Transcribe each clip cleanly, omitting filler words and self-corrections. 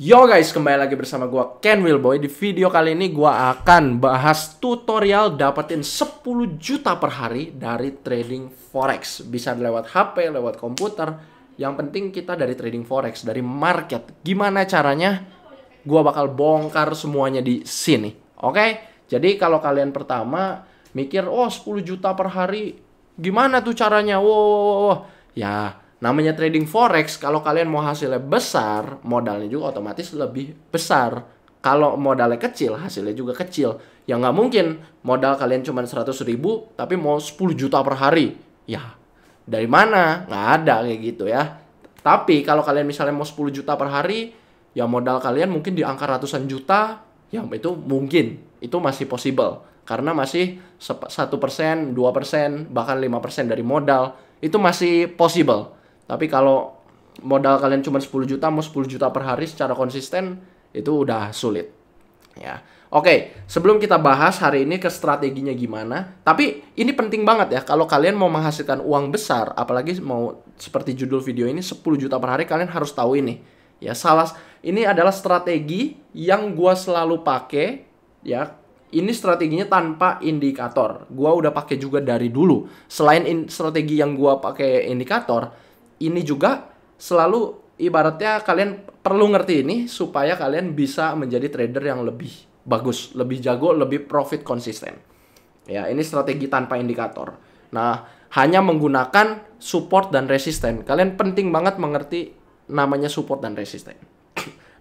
Yo guys, kembali lagi bersama gua Ken Willboy. Di video kali ini gua akan bahas tutorial dapetin 10 juta per hari dari trading forex. Bisa lewat HP, lewat komputer. Yang penting kita dari trading forex, dari market. Gimana caranya? Gua bakal bongkar semuanya di sini. Oke? Jadi kalau kalian pertama mikir, oh 10 juta per hari, gimana tuh caranya? Wow. Ya, namanya trading forex, kalau kalian mau hasilnya besar, modalnya juga otomatis lebih besar. Kalau modalnya kecil, hasilnya juga kecil. Ya nggak mungkin modal kalian cuma 100 ribu, tapi mau 10 juta per hari. Ya, dari mana? Nggak ada kayak gitu ya. Tapi kalau kalian misalnya mau 10 juta per hari, ya modal kalian mungkin di angka ratusan juta, ya itu mungkin. Itu masih possible. Karena masih 1%, 2%, bahkan 5% dari modal. Itu masih possible. Tapi kalau modal kalian cuma 10 juta, mau 10 juta per hari secara konsisten, itu udah sulit. Ya. Oke, sebelum kita bahas hari ini ke strateginya gimana, tapi ini penting banget ya, kalau kalian mau menghasilkan uang besar, apalagi mau seperti judul video ini 10 juta per hari, kalian harus tahu ini. Ya, ini adalah strategi yang gua selalu pakai, ya. Ini strateginya tanpa indikator. Gua udah pakai juga dari dulu. Selain strategi yang gua pakai indikator, ini juga selalu ibaratnya kalian perlu ngerti ini supaya kalian bisa menjadi trader yang lebih bagus, lebih jago, lebih profit konsisten. Ya, ini strategi tanpa indikator. Nah, hanya menggunakan support dan resisten. Kalian penting banget mengerti namanya support dan resisten.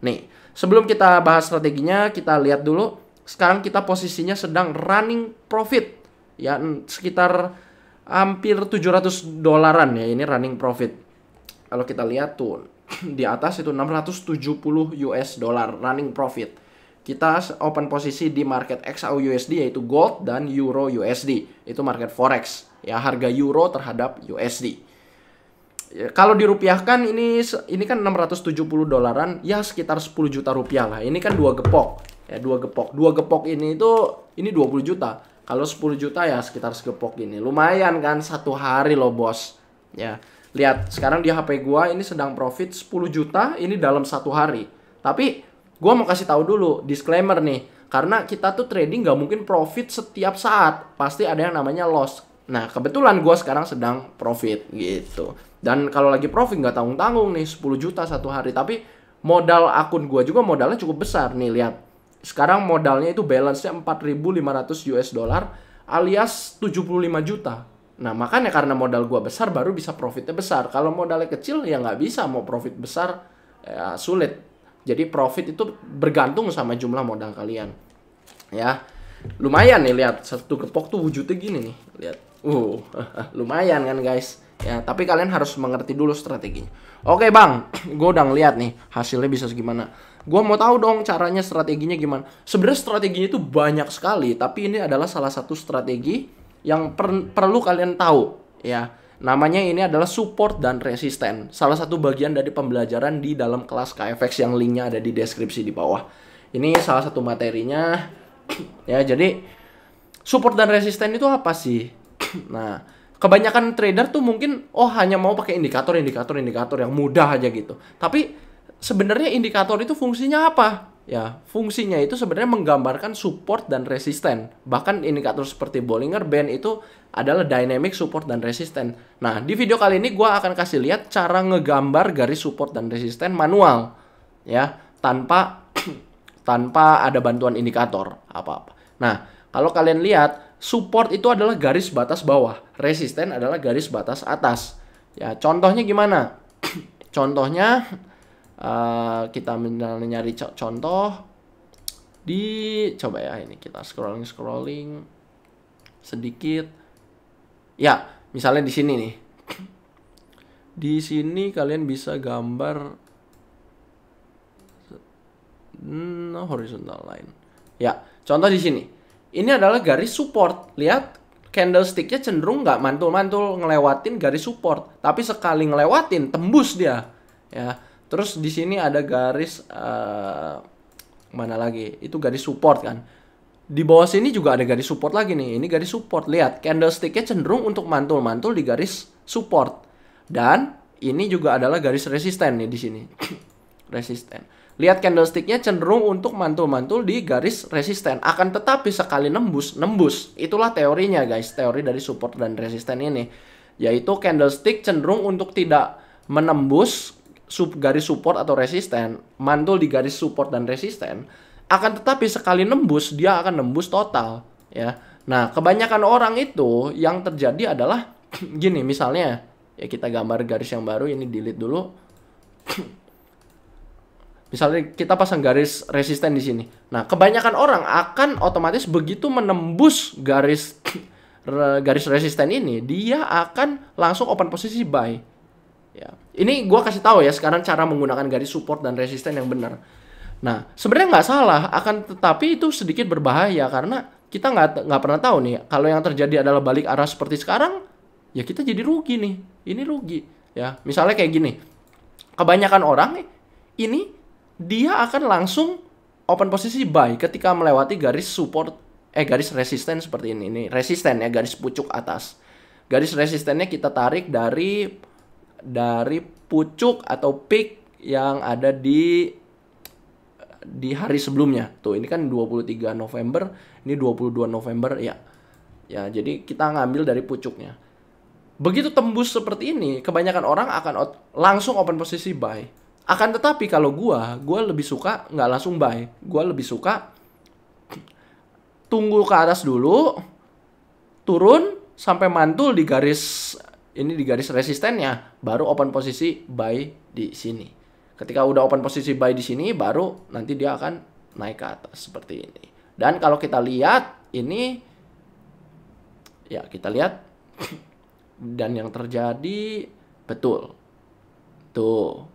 Nih, sebelum kita bahas strateginya, kita lihat dulu. Sekarang kita posisinya sedang running profit. Ya, sekitar hampir 700 dolaran ya, ini running profit. Kalau kita lihat tuh di atas itu 670 US dollar running profit. Kita open posisi di market XAUUSD yaitu gold dan euro USD. Itu market forex. Ya, harga euro terhadap USD. Ya, kalau dirupiahkan ini kan 670 dolaran, ya sekitar 10 juta rupiah lah. Ini kan dua gepok. Ya, dua gepok ini 20 juta. Kalau 10 juta ya sekitar segepok ini. Lumayan kan, satu hari loh bos. Ya, lihat sekarang di HP gua ini sedang profit 10 juta ini dalam satu hari. Tapi gua mau kasih tahu dulu disclaimer nih, karena kita tuh trading nggak mungkin profit setiap saat. Pasti ada yang namanya loss. Nah, kebetulan gua sekarang sedang profit gitu. Dan kalau lagi profit nggak tanggung-tanggung nih 10 juta satu hari. Tapi modal akun gua juga modalnya cukup besar nih, lihat. Sekarang modalnya itu balance-nya 4.500 US dollar alias 75 juta. Nah, makanya karena modal gua besar baru bisa profitnya besar. Kalau modalnya kecil ya nggak bisa mau profit besar, ya sulit. Jadi profit itu bergantung sama jumlah modal kalian. Ya, lumayan nih, lihat satu gepok tuh wujudnya gini nih, lihat. Lumayan kan guys. Ya, tapi kalian harus mengerti dulu strateginya. Oke bang, gue udah ngeliat nih hasilnya bisa segimana. Gue mau tahu dong caranya, strateginya gimana. Sebenarnya strateginya itu banyak sekali, tapi ini adalah salah satu strategi yang perlu kalian tahu. Ya, namanya ini adalah support dan resisten. Salah satu bagian dari pembelajaran di dalam kelas KFX yang linknya ada di deskripsi di bawah. Ini salah satu materinya. Ya, jadi support dan resisten itu apa sih? Nah, kebanyakan trader tuh mungkin hanya mau pakai indikator yang mudah aja gitu. Tapi sebenarnya indikator itu fungsinya apa? Ya, fungsinya itu sebenarnya menggambarkan support dan resisten. Bahkan indikator seperti Bollinger Band itu adalah dynamic support dan resisten. Nah, di video kali ini gue akan kasih lihat cara ngegambar garis support dan resisten manual. Ya, tanpa ada bantuan indikator apa-apa. Nah, kalau kalian lihat, support itu adalah garis batas bawah, resisten adalah garis batas atas. Ya, contohnya gimana? Contohnya kita nyari contoh coba ya, ini kita scrolling sedikit. Ya, misalnya di sini nih. Di sini kalian bisa gambar horizontal line. Ya, contoh di sini. Ini adalah garis support. Lihat, candlesticknya cenderung nggak mantul-mantul ngelewatin garis support, tapi sekali ngelewatin tembus dia. Ya, terus di sini ada garis mana lagi? Itu garis support kan. Di bawah sini juga ada garis support lagi nih. Ini garis support. Lihat, candlesticknya cenderung untuk mantul-mantul di garis support. Dan ini juga adalah garis resisten nih di sini. Resisten. Lihat candlesticknya cenderung untuk mantul-mantul di garis resisten. Akan tetapi sekali nembus. Itulah teorinya guys, teori dari support dan resisten ini. Yaitu candlestick cenderung untuk tidak menembus garis support atau resisten, mantul di garis support dan resisten. Akan tetapi sekali nembus, dia akan nembus total. Ya. Nah, kebanyakan orang itu yang terjadi adalah gini, misalnya, ya kita gambar garis yang baru, ini delete dulu. Misalnya kita pasang garis resisten di sini. Nah, kebanyakan orang akan otomatis begitu menembus garis resisten ini, dia akan langsung open posisi buy. Ya. Ini gua kasih tahu ya sekarang cara menggunakan garis support dan resisten yang benar. Nah, sebenarnya nggak salah, akan tetapi itu sedikit berbahaya karena kita nggak pernah tahu nih. Kalau yang terjadi adalah balik arah seperti sekarang, ya kita jadi rugi nih. Ini rugi. Ya, misalnya kayak gini. Kebanyakan orang ini dia akan langsung open posisi buy ketika melewati garis support, garis resisten seperti ini. Ini resisten ya, garis pucuk atas. Garis resistennya kita tarik dari pucuk atau peak yang ada di hari sebelumnya. Tuh, ini kan 23 November, ini 22 November ya. Ya, jadi kita ngambil dari pucuknya. Begitu tembus seperti ini, kebanyakan orang akan langsung open posisi buy. Akan tetapi kalau gua lebih suka nggak langsung buy. Gua lebih suka tunggu ke atas dulu, turun sampai mantul di garis ini, di garis resistennya, baru open posisi buy di sini. Ketika udah open posisi buy di sini, baru nanti dia akan naik ke atas seperti ini. Dan kalau kita lihat ini, ya kita lihat dan yang terjadi betul tuh.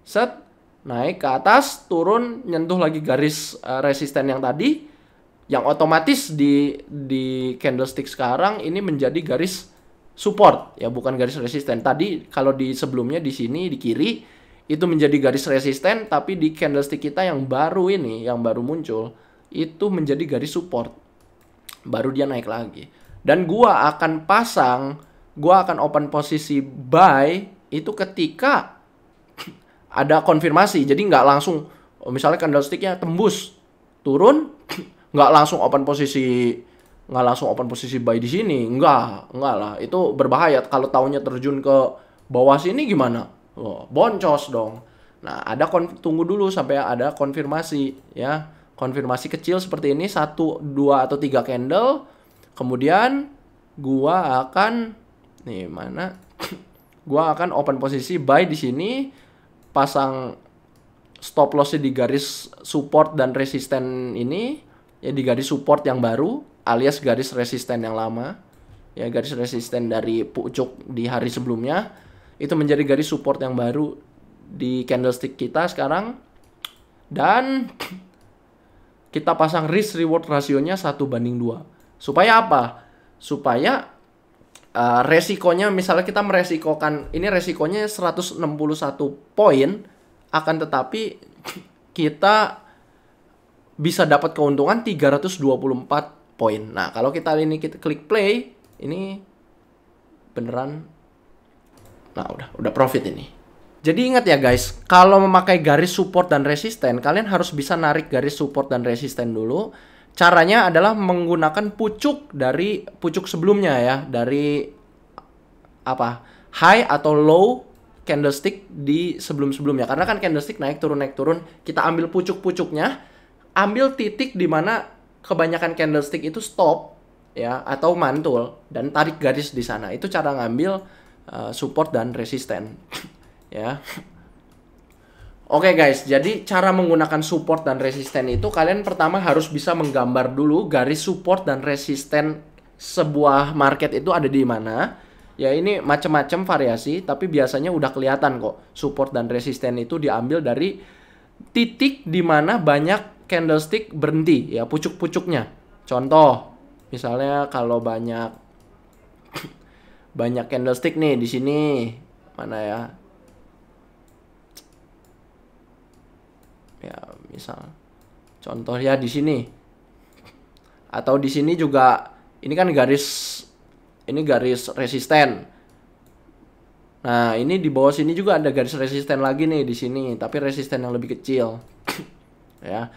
Set, naik ke atas, turun, nyentuh lagi garis resisten yang tadi, yang otomatis di candlestick sekarang ini menjadi garis support ya, bukan garis resisten. Tadi kalau di sebelumnya di sini di kiri itu menjadi garis resisten, tapi di candlestick kita yang baru ini, yang baru muncul, itu menjadi garis support. Baru dia naik lagi. Dan gua akan open posisi buy itu ketika ada konfirmasi. Jadi nggak langsung, misalnya candlesticknya tembus, turun, nggak langsung open posisi buy di sini. Enggak lah. Itu berbahaya. Kalau taunya terjun ke bawah sini gimana? Oh, boncos dong. Nah, tunggu dulu sampai ada konfirmasi ya. Konfirmasi kecil seperti ini, 1, 2 atau 3 candle. Kemudian gua akan gua akan open posisi buy di sini, pasang stop loss di garis support dan resisten ini ya, di garis support yang baru alias garis resisten yang lama ya, garis resisten dari pucuk di hari sebelumnya itu menjadi garis support yang baru di candlestick kita sekarang. Dan kita pasang risk reward rasionya 1:2. Supaya apa? Supaya resikonya, misalnya kita meresikokan, ini resikonya 161 poin, akan tetapi kita bisa dapat keuntungan 324 poin. Nah, kalau kita klik play, ini beneran, nah udah profit ini. Jadi ingat ya guys, kalau memakai garis support dan resisten, kalian harus bisa narik garis support dan resisten dulu. Caranya adalah menggunakan pucuk dari pucuk sebelumnya ya, dari high atau low candlestick di sebelum-sebelumnya. Karena kan candlestick naik turun, kita ambil pucuk-pucuknya, ambil titik di mana kebanyakan candlestick itu stop ya atau mantul, dan tarik garis di sana. Itu cara ngambil support dan resisten ya. Oke guys, jadi cara menggunakan support dan resisten itu kalian pertama harus bisa menggambar dulu garis support dan resisten sebuah market itu ada di mana. Ya, ini macam-macam variasi, tapi biasanya udah kelihatan kok. Support dan resisten itu diambil dari titik di mana banyak candlestick berhenti ya, pucuk-pucuknya. Contoh, misalnya kalau banyak candlestick nih di sini, mana ya? Ya, misal contoh ya di sini. Atau di sini juga ini kan garis resisten. Nah, ini di bawah sini juga ada garis resisten lagi nih di sini, tapi resisten yang lebih kecil. Ya.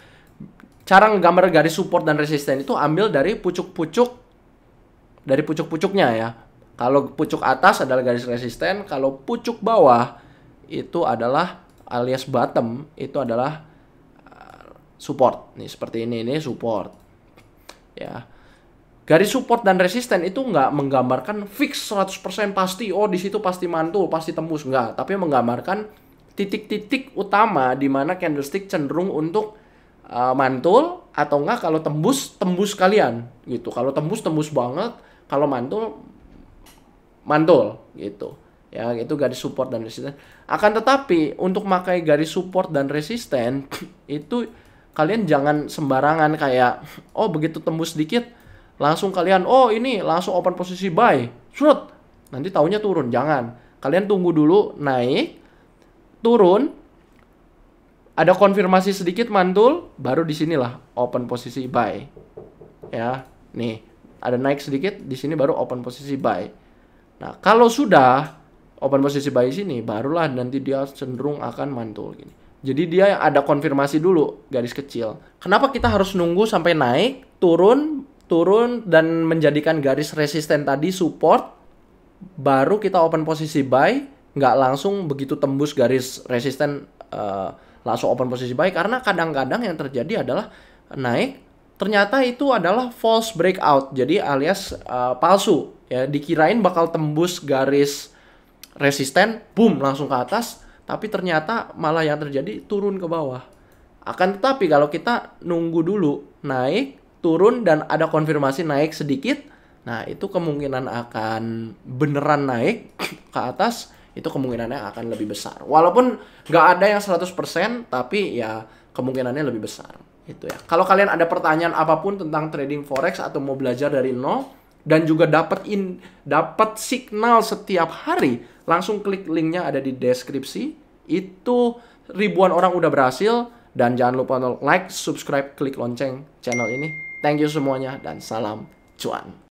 Cara nggambar garis support dan resisten itu ambil dari pucuk-pucuknya ya. Kalau pucuk atas adalah garis resisten, kalau pucuk bawah itu adalah alias bottom itu adalah support. Nih seperti ini support. Ya. Garis support dan resisten itu nggak menggambarkan fix 100% pasti, oh di situ pasti mantul, pasti tembus, nggak. Tapi menggambarkan titik-titik utama di mana candlestick cenderung untuk mantul, atau nggak kalau tembus kalian gitu. Kalau tembus banget, kalau mantul gitu. Ya, itu garis support dan resisten. Akan tetapi untuk memakai garis support dan resisten itu kalian jangan sembarangan kayak oh begitu tembus sedikit langsung kalian, oh ini langsung open posisi buy, surut, nanti taunya turun. Jangan, kalian tunggu dulu naik, turun, ada konfirmasi sedikit mantul, baru disinilah open posisi buy. Ya, nih ada naik sedikit, di sini baru open posisi buy. Nah, kalau sudah open posisi buy sini, barulah nanti dia cenderung akan mantul gini. Jadi dia ada konfirmasi dulu, garis kecil. Kenapa kita harus nunggu sampai naik, turun dan menjadikan garis resisten tadi support, baru kita open posisi buy, nggak langsung begitu tembus garis resisten langsung open posisi buy? Karena kadang-kadang yang terjadi adalah naik, ternyata itu adalah false breakout, jadi alias palsu ya, dikirain bakal tembus garis resisten, boom langsung ke atas, tapi ternyata malah yang terjadi turun ke bawah. Akan tetapi kalau kita nunggu dulu naik, turun, dan ada konfirmasi naik sedikit, nah itu kemungkinan akan beneran naik ke atas, itu kemungkinannya akan lebih besar. Walaupun nggak ada yang 100%, tapi ya kemungkinannya lebih besar. Itu ya. Kalau kalian ada pertanyaan apapun tentang trading forex atau mau belajar dari nol dan juga dapat signal setiap hari, langsung klik linknya ada di deskripsi. Itu ribuan orang udah berhasil. Dan jangan lupa untuk like, subscribe, klik lonceng channel ini. Thank you semuanya dan salam cuan.